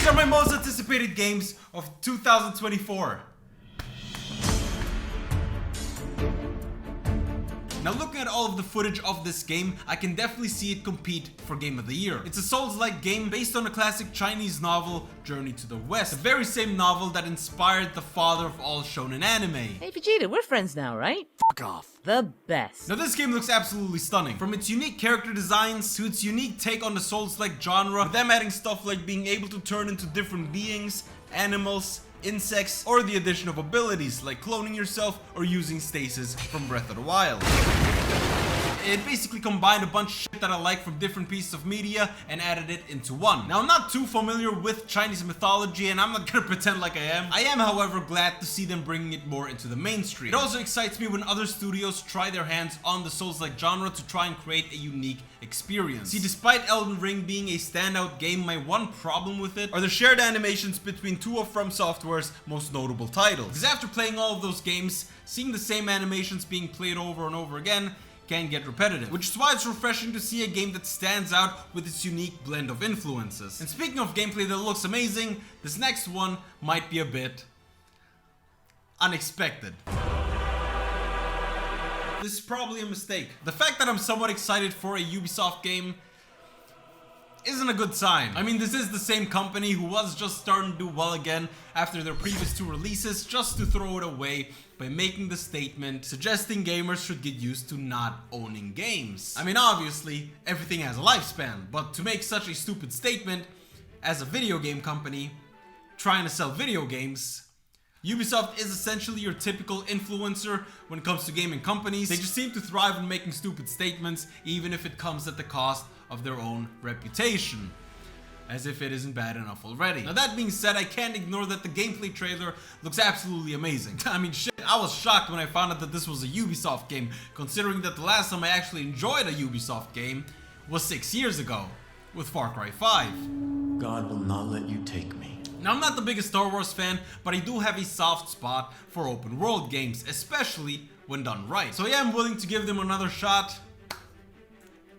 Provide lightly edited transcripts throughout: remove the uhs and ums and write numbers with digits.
These are my most anticipated games of 2024. Now looking at all of the footage of this game, I can definitely see it compete for Game of the Year. It's a Souls-like game based on a classic Chinese novel, Journey to the West. The very same novel that inspired the father of all shonen anime. Hey Vegeta, we're friends now, right? Fuck off. The best. Now this game looks absolutely stunning. From its unique character designs to its unique take on the Souls-like genre, with them adding stuff like being able to turn into different beings, animals, insects, or the addition of abilities like cloning yourself or using stasis from Breath of the Wild. It basically combined a bunch of shit that I like from different pieces of media and added it into one. Now I'm not too familiar with Chinese mythology and I'm not gonna pretend like I am. I am, however, glad to see them bringing it more into the mainstream. It also excites me when other studios try their hands on the Souls-like genre to try and create a unique experience. See, despite Elden Ring being a standout game, my one problem with it are the shared animations between two of From Software's most notable titles. Because after playing all of those games, seeing the same animations being played over and over again can get repetitive, which is why it's refreshing to see a game that stands out with its unique blend of influences. And speaking of gameplay that looks amazing, this next one might be a bit unexpected. This is probably a mistake. The fact that I'm somewhat excited for a Ubisoft game isn't a good sign. I mean, this is the same company who was just starting to do well again after their previous two releases, just to throw it away by making the statement suggesting gamers should get used to not owning games. I mean, obviously, everything has a lifespan, but to make such a stupid statement as a video game company trying to sell video games, Ubisoft is essentially your typical influencer when it comes to gaming companies. They just seem to thrive on making stupid statements, even if it comes at the cost of their own reputation. As if it isn't bad enough already. Now that being said, I can't ignore that the gameplay trailer looks absolutely amazing. I mean shit, I was shocked when I found out that this was a Ubisoft game, considering that the last time I actually enjoyed a Ubisoft game was 6 years ago, with Far Cry 5. God will not let you take me. Now I'm not the biggest Star Wars fan, but I do have a soft spot for open world games, especially when done right. So yeah, I'm willing to give them another shot,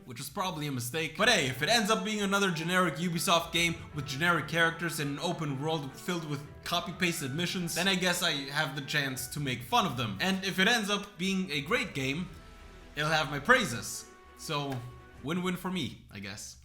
which was probably a mistake. But hey, if it ends up being another generic Ubisoft game with generic characters and an open world filled with copy-pasted missions, then I guess I have the chance to make fun of them. And if it ends up being a great game, it'll have my praises. So, win-win for me, I guess.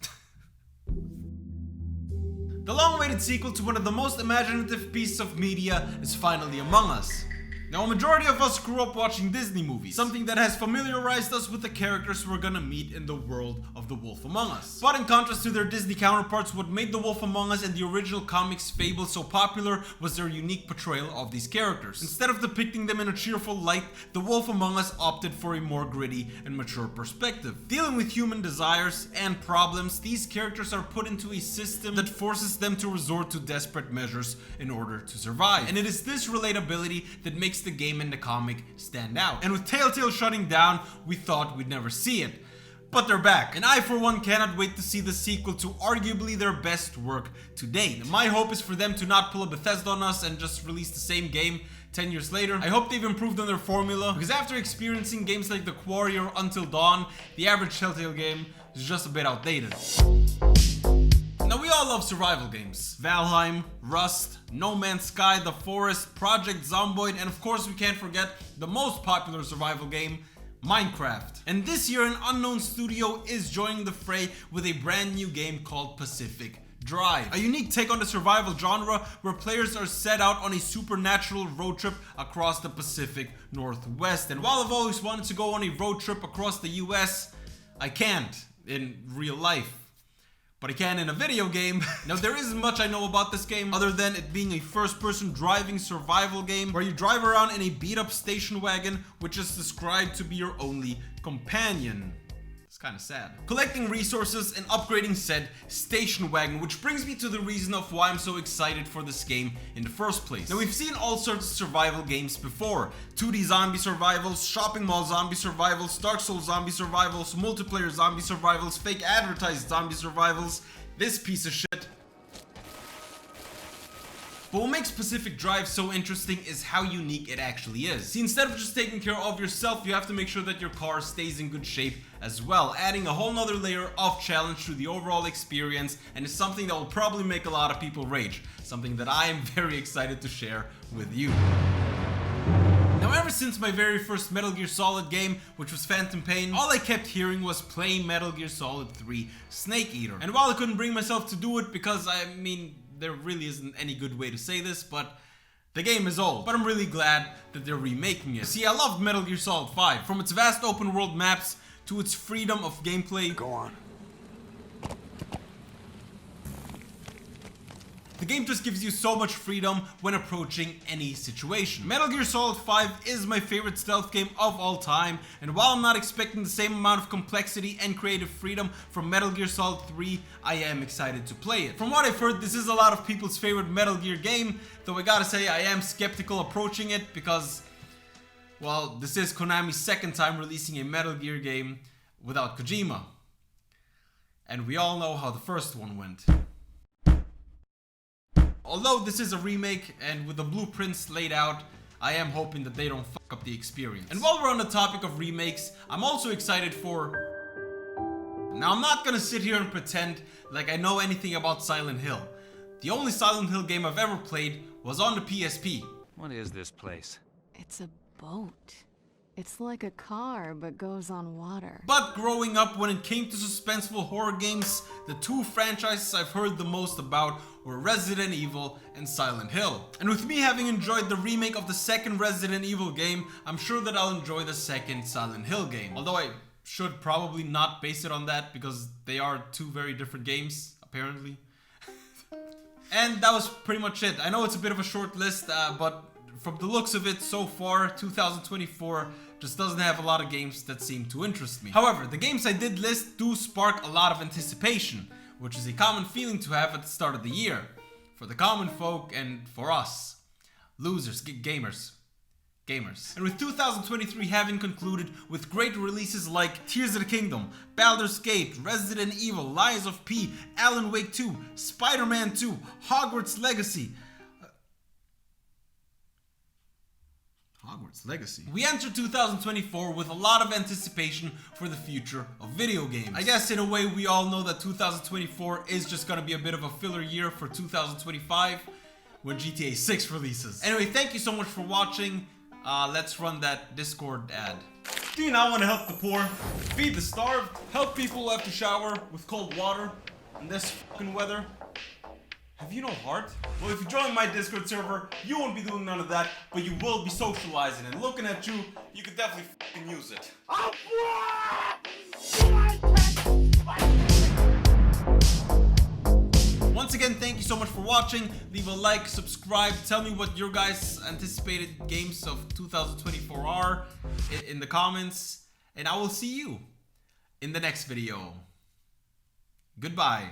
The long-awaited sequel to one of the most imaginative pieces of media is finally among us. Now, a majority of us grew up watching Disney movies, something that has familiarized us with the characters we're gonna meet in the world of The Wolf Among Us. But in contrast to their Disney counterparts, what made The Wolf Among Us and the original comics fable so popular was their unique portrayal of these characters. Instead of depicting them in a cheerful light, The Wolf Among Us opted for a more gritty and mature perspective. Dealing with human desires and problems, these characters are put into a system that forces them to resort to desperate measures in order to survive. And it is this relatability that makes the game and the comic stand out. And with Telltale shutting down, we thought we'd never see it. But they're back, and I for one cannot wait to see the sequel to arguably their best work to date. My hope is for them to not pull a Bethesda on us and just release the same game 10 years later. I hope they've improved on their formula, because after experiencing games like The Quarry or Until Dawn, the average Telltale game is just a bit outdated. Now we all love survival games. Valheim, Rust, No Man's Sky, The Forest, Project Zomboid, and of course we can't forget the most popular survival game, Minecraft. And this year an unknown studio is joining the fray with a brand new game called Pacific Drive. A unique take on the survival genre where players are set out on a supernatural road trip across the Pacific Northwest. And while I've always wanted to go on a road trip across the US, I can't in real life. But I can in a video game. Now there isn't much I know about this game other than it being a first-person driving survival game where you drive around in a beat-up station wagon which is described to be your only companion. It's kind of sad. Collecting resources and upgrading said station wagon, which brings me to the reason of why I'm so excited for this game in the first place. Now we've seen all sorts of survival games before. 2D zombie survivals, shopping mall zombie survivals, Dark Souls zombie survivals, multiplayer zombie survivals, fake advertised zombie survivals. This piece of shit But what makes Pacific Drive so interesting is how unique it actually is. See, instead of just taking care of yourself, you have to make sure that your car stays in good shape as well, adding a whole nother layer of challenge to the overall experience, and it's something that will probably make a lot of people rage. Something that I am very excited to share with you. Now, ever since my very first Metal Gear Solid game, which was Phantom Pain, all I kept hearing was play Metal Gear Solid 3 Snake Eater. And while I couldn't bring myself to do it because, I mean, there really isn't any good way to say this, but the game is old. But I'm really glad that they're remaking it. See, I loved Metal Gear Solid 5, from its vast open world maps to its freedom of gameplay. Go on. The game just gives you so much freedom when approaching any situation. Metal Gear Solid 5 is my favorite stealth game of all time, and while I'm not expecting the same amount of complexity and creative freedom from Metal Gear Solid 3, I am excited to play it. From what I've heard, this is a lot of people's favorite Metal Gear game, though I gotta say I am skeptical approaching it because, well, this is Konami's second time releasing a Metal Gear game without Kojima. And we all know how the first one went. Although this is a remake and with the blueprints laid out, I am hoping that they don't fuck up the experience. And while we're on the topic of remakes, I'm also excited for... Now, I'm not gonna sit here and pretend like I know anything about Silent Hill. The only Silent Hill game I've ever played was on the PSP. What is this place? It's a boat. It's like a car, but goes on water. But growing up, when it came to suspenseful horror games, the two franchises I've heard the most about were Resident Evil and Silent Hill. And with me having enjoyed the remake of the second Resident Evil game, I'm sure that I'll enjoy the second Silent Hill game. Although I should probably not base it on that because they are two very different games, apparently. And that was pretty much it. I know it's a bit of a short list, but from the looks of it so far, 2024 just doesn't have a lot of games that seem to interest me. However, the games I did list do spark a lot of anticipation, which is a common feeling to have at the start of the year. For the common folk and for us. Losers, gamers. And with 2023 having concluded with great releases like Tears of the Kingdom, Baldur's Gate, Resident Evil, Lies of P, Alan Wake 2, Spider-Man 2, Hogwarts Legacy, we enter 2024 with a lot of anticipation for the future of video games. I guess in a way we all know that 2024 is just gonna be a bit of a filler year for 2025 when GTA 6 releases. Anyway, thank you so much for watching. Let's run that Discord ad. Do you not want to help the poor, feed the starved, help people who have to shower with cold water in this fucking weather? Have you no heart? Well, if you join my Discord server, you won't be doing none of that, but you will be socializing, and looking at you, you could definitely fucking use it. Once again, thank you so much for watching. Leave a like, subscribe, tell me what your guys' anticipated games of 2024 are in the comments, and I will see you in the next video. Goodbye.